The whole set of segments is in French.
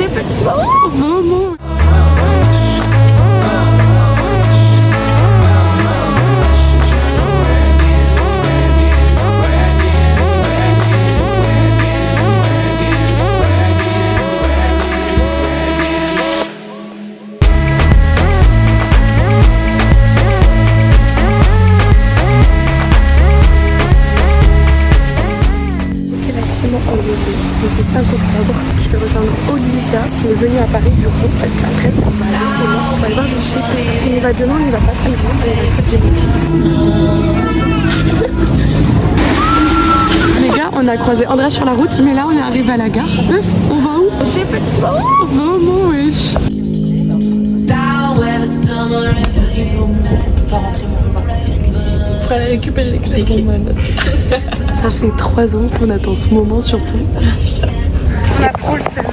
petit maman. Maman. C'est 5 octobre, je vais rejoindre Olivia qui est venue à Paris du coup parce qu'après on va aller voir le GP. Il va demain, il va pas samedi, les gars, on a croisé Andrea sur la route, mais là on est arrivé à la gare. On va où? J'ai petit maman. Maman, wesh. Pour aller récupérer les clés. Ça fait 3 ans qu'on attend ce moment surtout. On a trop le seum,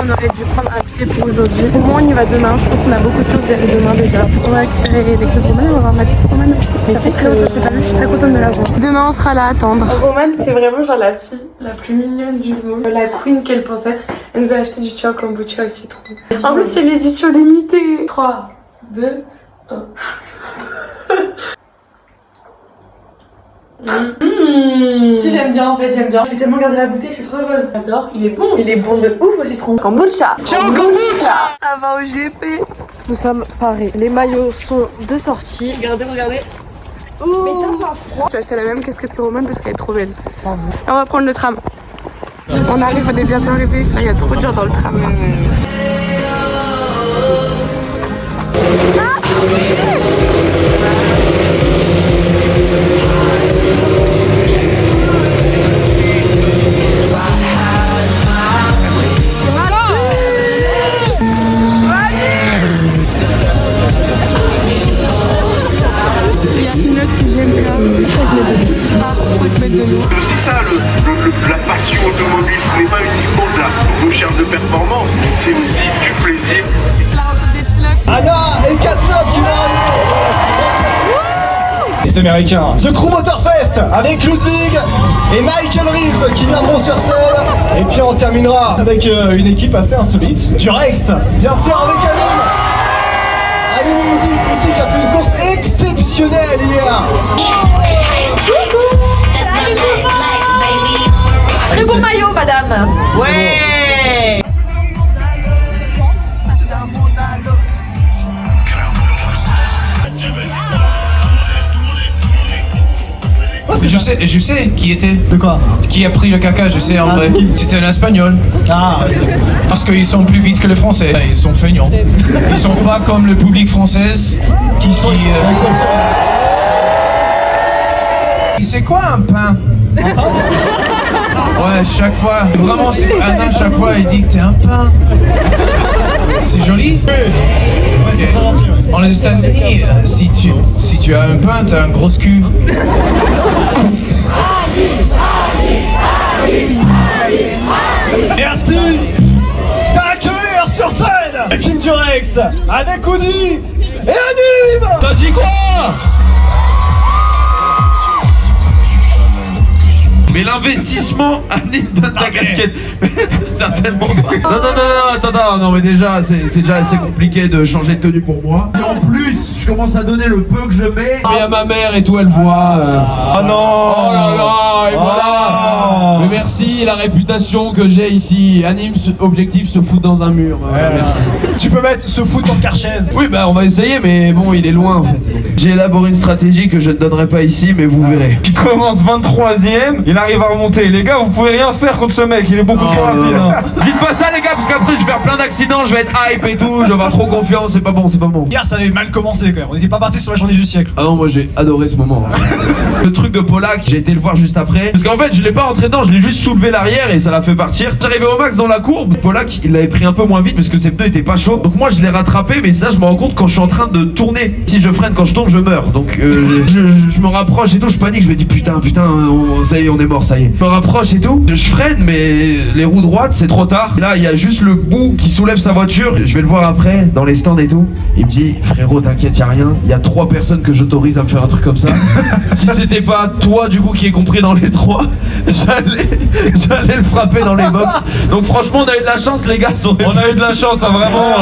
on aurait dû prendre un billet pour aujourd'hui. Au moins on y va demain, je pense qu'on a beaucoup de choses d'y aller demain déjà. On va récupérer les clés de Romane, on va voir ma petite Romane aussi. Ça fait très longtemps que je l'ai pas vue, je suis très contente de la voir. Demain on sera là à attendre. Romane c'est vraiment genre la fille la plus mignonne du monde. La queen qu'elle pense être. Elle nous a acheté du thé au kombucha au citron. En plus c'est l'édition limitée. 3, 2, 1. Si j'aime bien en fait, j'aime bien. Je vais tellement garder la bouteille, je suis trop heureuse. J'adore, il est bon. Il est bon de ouf au citron. Kombucha. Ciao kombucha. Ça va au GP. Nous sommes parés. Les maillots sont de sortie. Regardez, regardez. Mais t'as pas froid. J'ai acheté la même casquette que Romane parce qu'elle est trop belle. J'avoue. On va prendre le tram. On arrive, on est bientôt arrivé. Là, il y a trop de gens dans le tram. C'est ça la passion automobile, ce n'est pas uniquement de la recherche de performance, c'est aussi du plaisir. Anna et Katsop qui vont arriver. Les Américains, The Crew Motorfest avec Ludwig et Michael Reeves qui viendront sur scène. Et puis on terminera avec une équipe assez insolite, Durex, bien sûr avec Anim. Anim et Ludwig qui a fait une course exceptionnelle hier. Très beau maillot, madame. Ouais. Parce que je sais qui était. De quoi? Qui a pris le caca, je sais en vrai. C'était un espagnol. Ah ouais. Parce qu'ils sont plus vite que les Français. Ils sont feignants. Ils sont pas comme le public français qui sont. C'est quoi un pain? Ouais, chaque fois. Vraiment, c'est Anna, chaque fois, il dit que t'es un pain. C'est joli? Ouais, c'est très gentil. Ouais. Dans les États-Unis, si tu as un pain, t'as un gros cul. Merci d'accueillir sur scène Team Durex avec Audi et Anim. T'as dit quoi? Mais l'investissement anime de ta casquette, certainement pas. Non, non, mais déjà, c'est déjà assez compliqué de changer de tenue pour moi. Et en plus, je commence à donner le peu que je mets. Et à ma mère et tout, elle voit. Ah non. Oh là là, et voilà. Mais merci, la réputation que j'ai ici. Anime, objectif, se foutre dans un mur. Merci. Tu peux mettre se foutre dans le carchaise. Oui, bah on va essayer, mais bon, il est loin en fait. J'ai élaboré une stratégie que je ne donnerai pas ici, mais vous verrez. Il commence 23ème, il arrive à remonter. Les gars, vous pouvez rien faire contre ce mec, il est beaucoup trop rapide. Hein. Dites pas ça les gars, parce qu'après je vais faire plein d'accidents, je vais être hype et tout, je vais avoir trop confiance, c'est pas bon, c'est pas bon. Hier ça avait mal commencé quand même, on n'était pas parti sur la journée du siècle. Ah non, moi j'ai adoré ce moment. Le truc de Polak, j'ai été le voir juste après. Parce qu'en fait, je l'ai pas rentré dedans, je l'ai juste soulevé l'arrière et ça l'a fait partir. J'arrivais au max dans la courbe. Polak, il l'avait pris un peu moins vite parce que ses pneus étaient pas chauds. Donc moi je l'ai rattrapé, mais ça je me rends compte quand je suis en train de tourner. Si je freine quand je tourne, je meurs. Donc je me rapproche et tout, je panique, je me dis putain, ça y est, on est mort. ça y est. Je me rapproche et tout, je freine, mais les roues droites, c'est trop tard. Et là, il y a juste le bout qui soulève sa voiture. Je vais le voir après, dans les stands et tout. Il me dit, frérot, t'inquiète, y a rien. Il y a 3 personnes que j'autorise à me faire un truc comme ça. Si c'était pas toi, du coup, qui est compris dans les 3, j'allais le frapper dans les box. Donc franchement, on a eu de la chance, les gars. On a eu de la chance, hein, vraiment.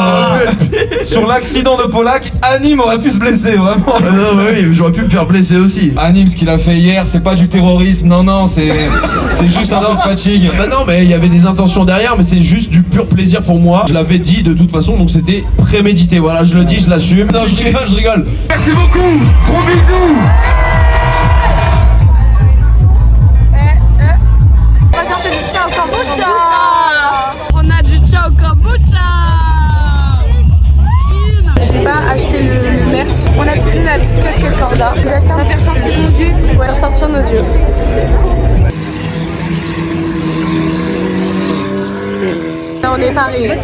Sur l'accident de Polak, Anime aurait pu se blesser, vraiment. Non, mais oui, j'aurais pu me faire blesser aussi. Anime, ce qu'il a fait hier, c'est pas du terrorisme, non, c'est juste un peu de fatigue. Bah non, mais il y avait des intentions derrière, mais c'est juste du pur plaisir pour moi. Je l'avais dit de toute façon, donc c'était prémédité. Voilà, je le dis, je l'assume. Non, je rigole. Merci beaucoup, gros bisous. C'est du ciao kombucha. On a du ciao kombucha. J'ai pas acheté le merch. On a pris la petite casquette Corda. J'ai acheté un petit sortir nos yeux. Ouais, faire sortir nos yeux. Là, on est parés.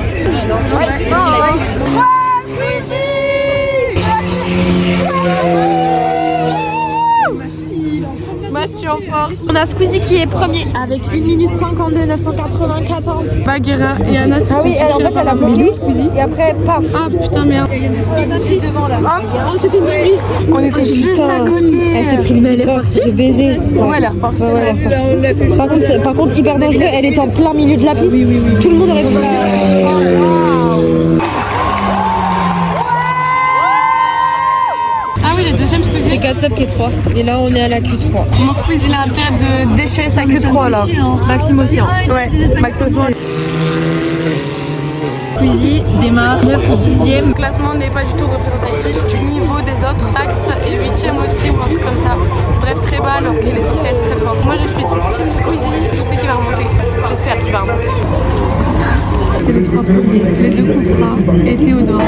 Massi en force. On a Squeezie qui est premier avec 1 minute 52 994. Bagheera et Anna se sont oui, en fait elle a bloqué Squeezie et après paf. Ah putain merde. Il y a des speed devant là. Oh c'était une nuit. On était juste à côté. Elle s'est pris une erreur de baiser. Ouais, elle est repartie. Par contre hyper dangereux, elle était en plein milieu de la piste. Tout le monde aurait pu Ah oui, le deuxième Squeezie. C'est Katsub qui est 3. Et là on est à la Q3. Mon Squeezie il a intérêt de déchirer sa Q3 là. Maxime aussi. Ouais, Max aussi. Squeezie démarre 9 ou 10e. Le classement n'est pas du tout représentatif du niveau des autres. Max est 8ème aussi ou un truc comme ça. Bref, très bas alors qu'il est censé être très fort. Moi je suis Team Squeezie, je sais qu'il va remonter. J'espère qu'il va remonter. C'est les 3 premiers, les 2 Cupra et Théodore.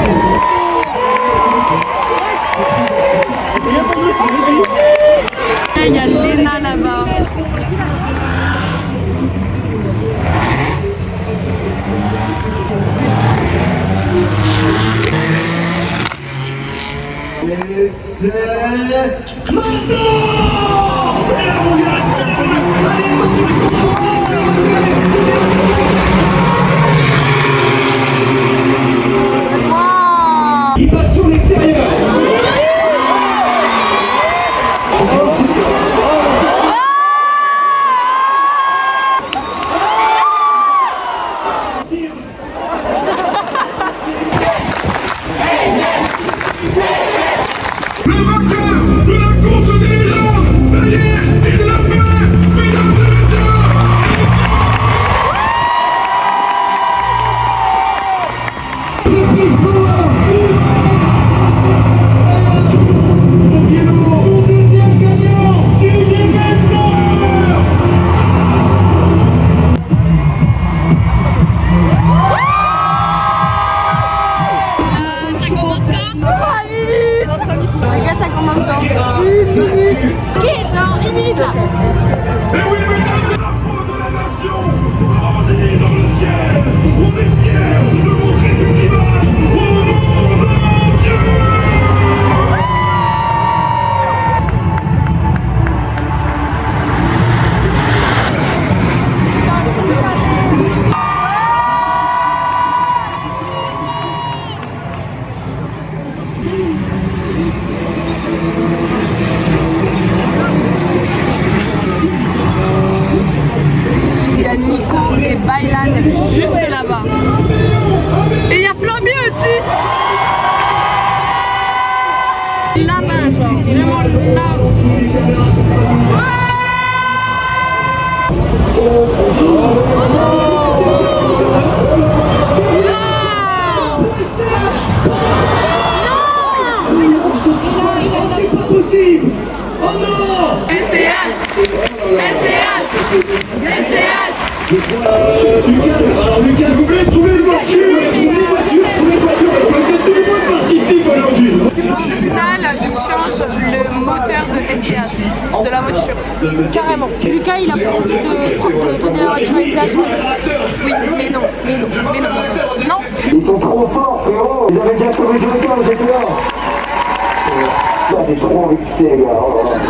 Il y a Léna là-bas. Et c'est maintenant. Il passe sur l'extérieur. Le vainqueur de la course des légendes, ça y est, il l'a fait, mesdames et messieurs. Deuxième gagnant du GP Explorer. Ça commence quand 3 minutes. Les gars, ça commence dans 1 minute. Ok, dans 1 minute là. Et oui, mesdames, c'est la peau de la nation, brandie dans le ciel. On est fiers de montrer ces images au monde entier. Il y a Nico et Baylan juste là-bas. Et il y a Flamby aussi. Là-bas, genre, vraiment là. C'est pas possible. Oh non. SCH. Lucas, alors Lucas, vous voulez trouver une voiture, parce que tout le monde participe aujourd'hui. Au final, il change le moteur de SCH, de la voiture. Carrément. Lucas il a pas envie de donner la voiture à SCH. Oui, mais non. Non. Ils sont trop forts, frérot. Ils avaient déjà sauvé Joker, j'étais là. Ça, j'ai trop envie de pisser, les gars. Oh là là.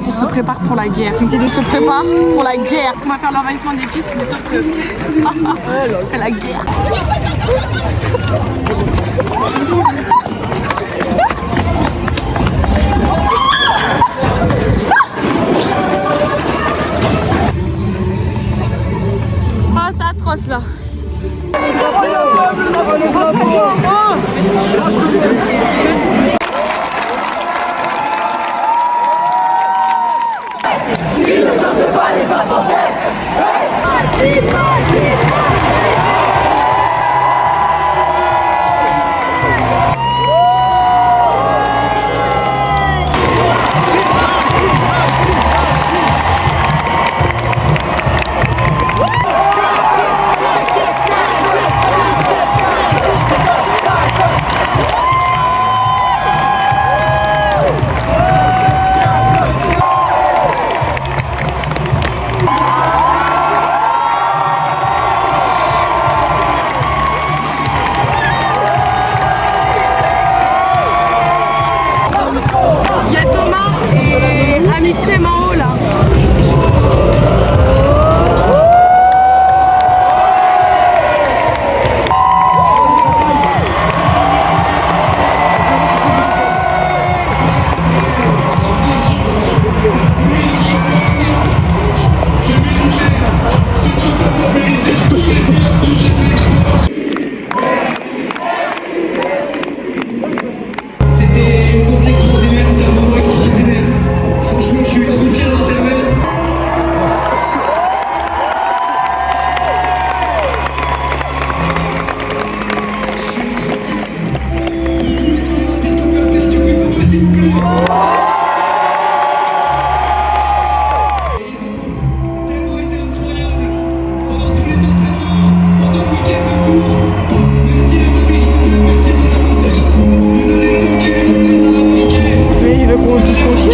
On se prépare pour la guerre. On se prépare pour la guerre. On va faire l'envahissement des pistes, mais sauf que c'est la guerre. Ah, c'est atroce là. Il y a Thomas et Amixem en haut là. C'était une course extraordinaire, c'était un moment extraordinaire. Franchement, je suis trop fier d'Internet. Qu'est-ce qu'on peut faire du plus pour vous, s'il vous plaît? Et ils ont tellement été incroyables pendant tous les entraînements, pendant le week-end de course. Merci les amis, je vous aime, merci pour la confiance. Vous allez manquer, on les a manqués. Mais il veut qu'on se dise qu'on chie.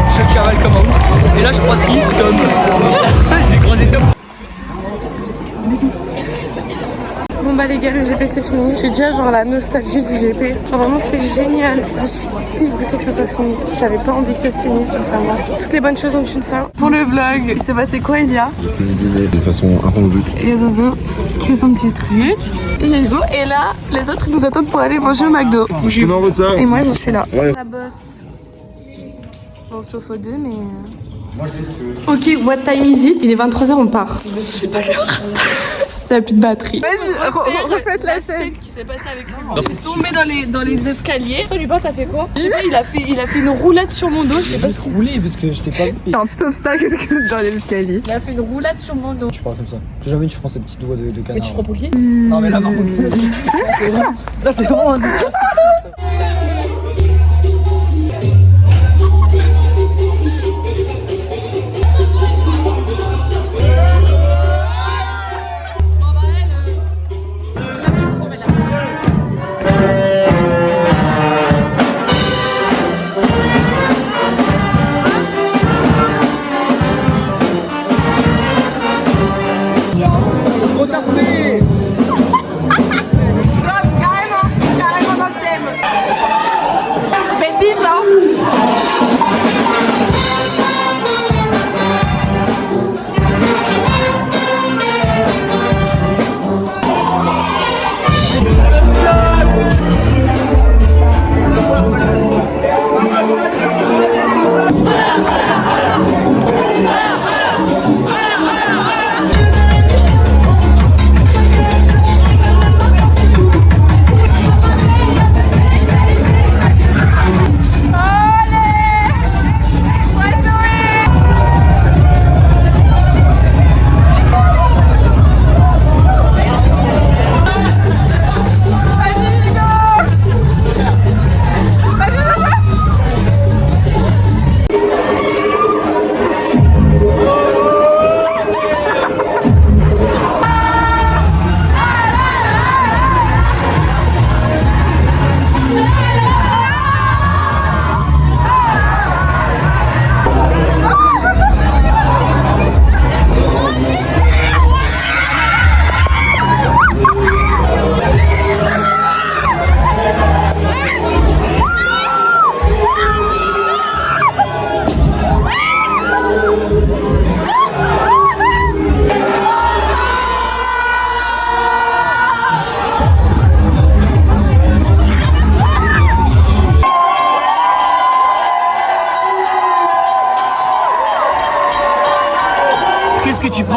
Je cavale comme un ouf. Et là je croise qui? Tom. J'ai croisé Tom. Bon bah les gars, le GP c'est fini. J'ai déjà genre la nostalgie du GP. Genre vraiment c'était génial. Je suis dégoûtée que ce soit fini. J'avais pas envie que ça se finisse sincèrement. Toutes les bonnes choses ont une fin. Pour le vlog, il s'est passé quoi Elia? J'ai fini de dîner de façon improbable. Il y a Zozo qui fait son petit truc. Et il y a Hugo. Et là, les autres ils nous attendent pour aller manger au McDo. Je suis en retard. Et moi je suis là. Ouais. La bosse. Bon, sauf aux deux, mais. Ok, what time is it? Il est 23h, on part. J'ai pas l'heure. Il a plus de batterie. Vas-y, refaites la scène qui s'est passée avec moi. Je suis tombée dans les escaliers. Toi, Lupin, t'as fait quoi? Je sais pas, il a fait une roulade sur mon dos. Je sais pas ce Roulé parce que je t'ai pas. un petit obstacle dans les escaliers. Il a fait une roulade sur mon dos. Tu parles comme ça. Plus jamais tu prends ces petits doigts de canard. Mais tu prends pour qui? Non mais là par contre. Ça c'est vraiment un Carrément dans le thème. Belle bite, hein.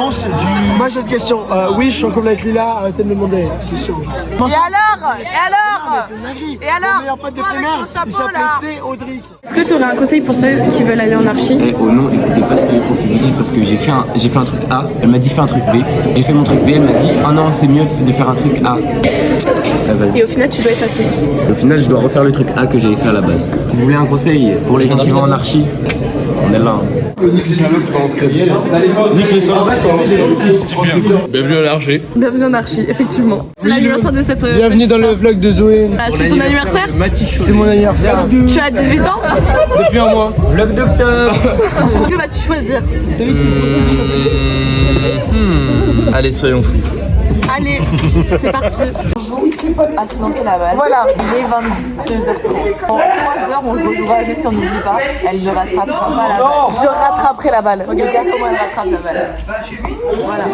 pense du... Moi j'ai une question. Oui, je suis en couple avec Lila, arrêtez de me demander. C'est sûr. Et alors? C'est une dinguerie. Et alors? Mon meilleur pote de Toi, avec primaire, ton chapeau, il s'appelait là. Théodric. Est-ce que tu aurais un conseil pour ceux qui veulent aller en archi? Oh non, écoutez pas ce que les profs vous disent parce que j'ai fait un truc A, elle m'a dit fais un truc B. J'ai fait mon truc B, elle m'a dit oh non, c'est mieux de faire un truc A. Vas-y. Et au final, tu dois être passé. Au final, je dois refaire le truc A que j'avais fait à la base. Si vous voulez un conseil pour les gens qui vont en archi, on est là. Bienvenue à l'archer. Bienvenue en archi, effectivement. C'est l'anniversaire de cette... Bienvenue dans le vlog de Zoé. C'est ton anniversaire? C'est mon anniversaire. Tu as 18 ans? Depuis un mois. Vlog d'octobre. Que vas-tu choisir? Allez, soyons fous. Allez, c'est parti. À se lancer la balle. Voilà. Il est 22h30. En 3 heures, on le rejouera juste si on n'oublie pas. Elle ne rattrapera pas la balle. Je rattraperai la balle. Regarde comment elle rattrape la balle. Voilà.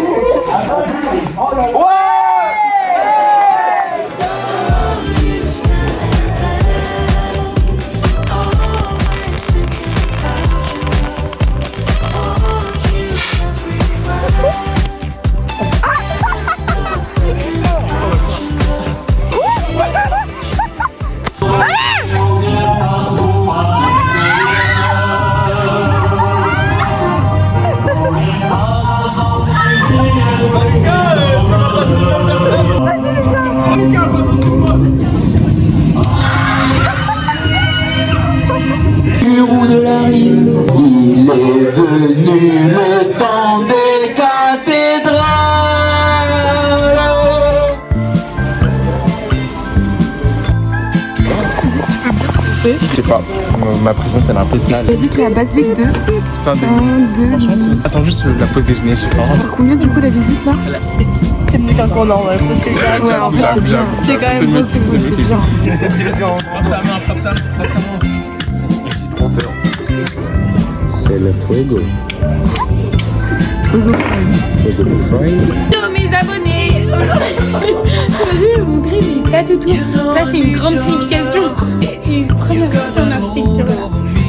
De la rive, il est venu le temps des cathédrales. Je sais pas, ma présence elle est un peu sale. Visite la basilique de Saint-Denis. Attends juste la pause déjeuner, je sais pas. Combien du coup la visite là? C'est mieux qu'un cours normal. Ouais, en fait c'est bien. C'est quand même beaucoup, c'est bien. Vas-y, on frappe sa main, frappe sa main. J'ai trop peur. C'est le fuego. Fuego Fry. Hello mes abonnés. Je vais vous montrer mes tatouages. Ça c'est une grande signification et une première question en Afrique.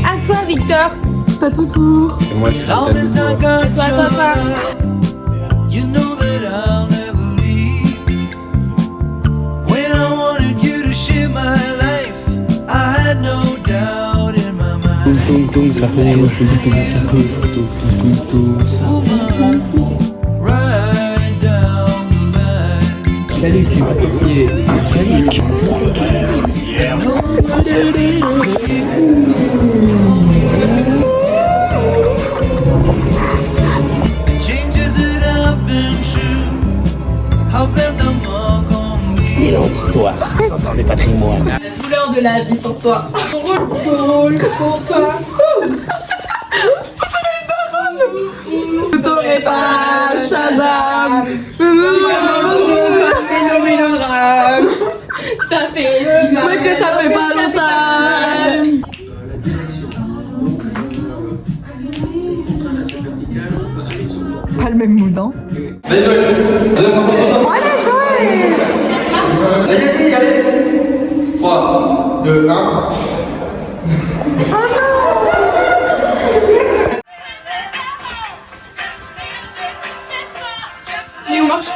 À toi Victor. Pas tout tour. C'est moi, je suis le tatou. À toi. Tung tung ça fait, salut, c'est pas sorcier, c'est Calic. Il est d'histoire, sans des patrimoines. La douleur de la vie sans toi. Rôle pour toi. Je t'aurais pas Shazam. Ça fait si mal. Mais que ça fait pas longtemps. Pas le même mood, hein. Allez Zoé. Vas-y, allez. 3, 2, 1. Et on marche.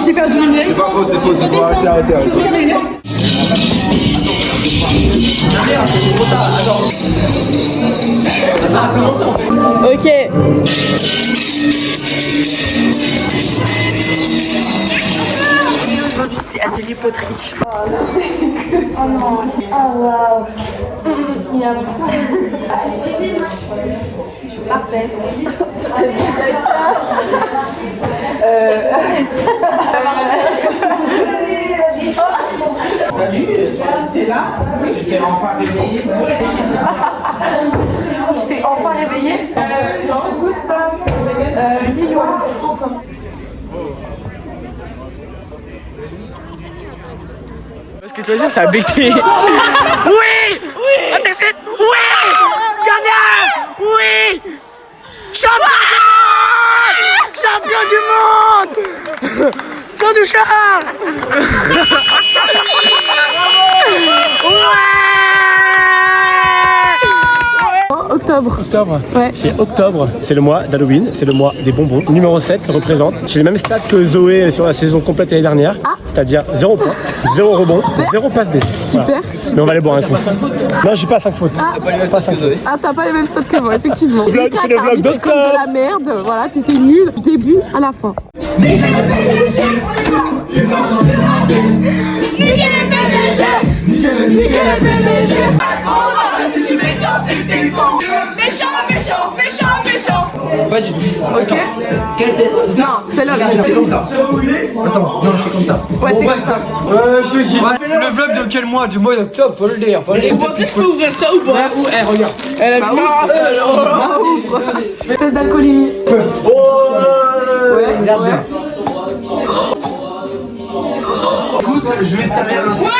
J'ai perdu mes lunettes. C'est pas faux, c'est faux, c'est faux. Arrêtez. Ok. Aujourd'hui c'est atelier poterie. Oh non. Oh waouh. Bienvenue à vous. Parfait. Salut, tu es là? Oui, je t'ai enfin réveillé. Je t'ai enfin réveillé? Non, ne pousse pas. Lilo. Parce que choisir, ça a becté. Oui! Oui! Attention! Oui! Gagnant! Oui! Champion du monde! Champion du monde! Sans douchard! Octobre. Octobre. Ouais. C'est octobre, c'est le mois d'Halloween, c'est le mois des bonbons. Numéro 7 se représente. J'ai les mêmes stats que Zoé sur la saison complète l'année dernière. C'est-à-dire 0 points, 0 rebond, 0 passe D. Super. Voilà. Mais on va aller boire un coup. Non, je suis pas à 5 fautes. Pas 5 fautes. Ah, t'as pas les mêmes stats que moi, effectivement. C'est le vlog comme de la merde, voilà, t'étais nul du début à la fin. Pas du tout. Ok. Quel test? Non, c'est là. C'est comme ça. Attends, non, c'est comme ça. Ouais, c'est comme ça. Le vlog de quel mois? Du mois d'octobre, faut le dire. Faut le dire. Je peux ouvrir ça ou pas? Eh, regarde. Elle a dit test d'alcoolémie. Ouais, regarde ouais. bien. Écoute, je vais te servir un truc.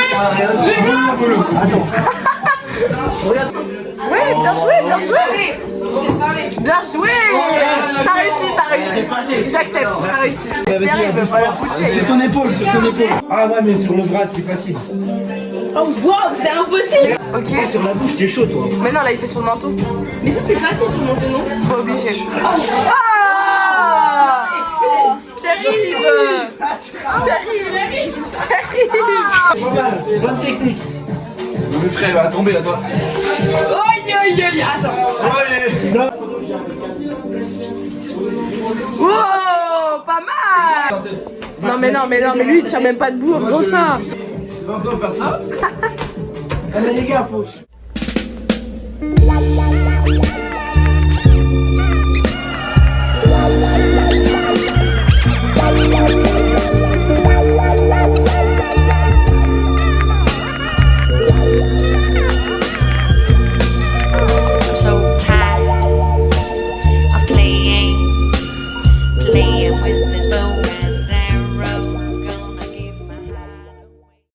Attends. Regarde. Ouais, bien joué, bien joué. Bien joué. T'as réussi. J'accepte, t'as réussi. Pierre, il veut pas la boucher. Sur ton épaule, sur ton épaule. Ah ouais, mais sur le bras, c'est facile. Oh wow, c'est impossible. Ok. Sur la bouche, t'es chaud, toi. Mais non, là, il fait sur le manteau. Mais ça c'est facile sur mon nom. Pas obligé. Ah Pierre-Yves. Pas mal, bonne technique. Le frère va tomber là, toi. Attends. Wow, pas mal. Non mais lui il tient même pas debout en faisant ça. Tu vas encore faire ça? Ah mais les gars, faut... I'm so tired of playing with this boat.